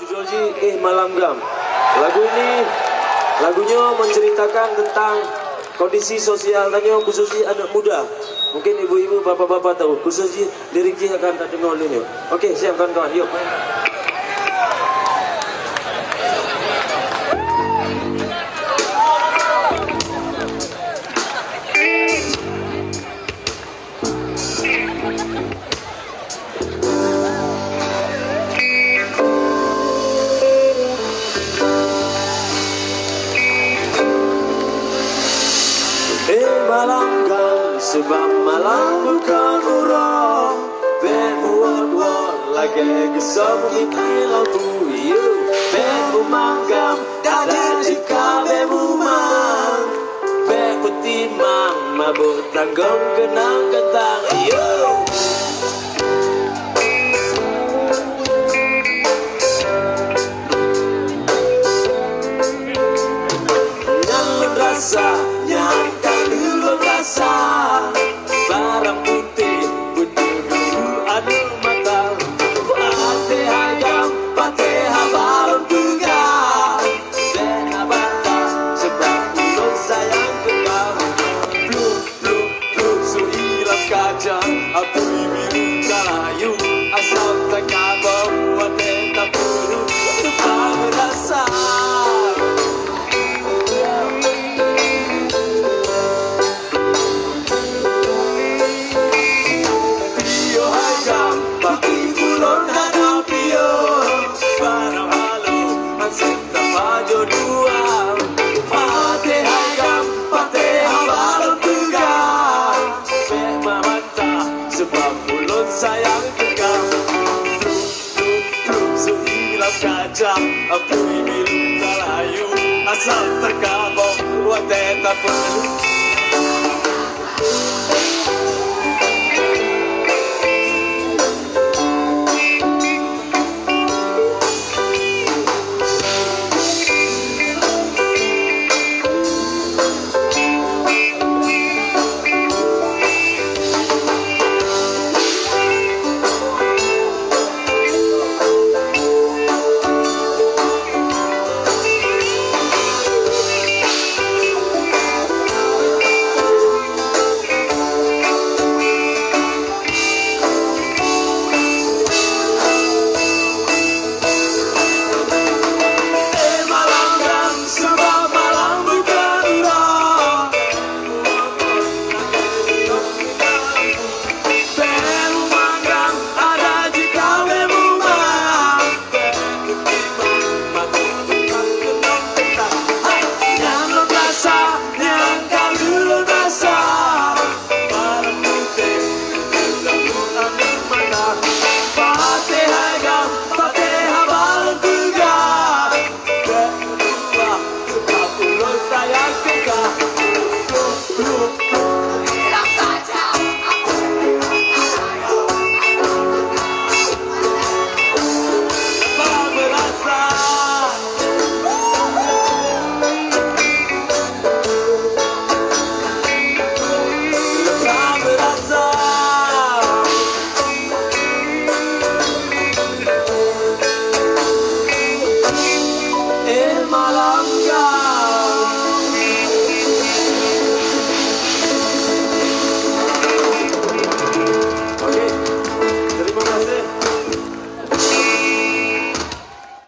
Judulnya Malam Gam. Lagunya menceritakan tentang kondisi sosial tanya khususnya anak muda. Mungkin ibu-ibu, bapak-bapak tahu. Khususnya liriknya akan tak dengar ini. Oke, siap kawan-kawan. Yuk. Malam gam sebab malam bukan urang Bebuat-buat lagi kesam mimpi lampu Bebu manggam dan jika bebu mang Bebu timang mabuk tanggung kenang ketang Nyamun rasa barang putih betul adu mata Pateha gam, pateha balon juga Dena bata sebab ulung sayang kekal Pluk, pluk, pluk, suilas kaca Apui biru kalayu Asal tengah bawa tenta puru Tepang rasa sayang tegak Truk sehilang kaca Apui biru kalayu Asal terkabok Wate tak perlu malam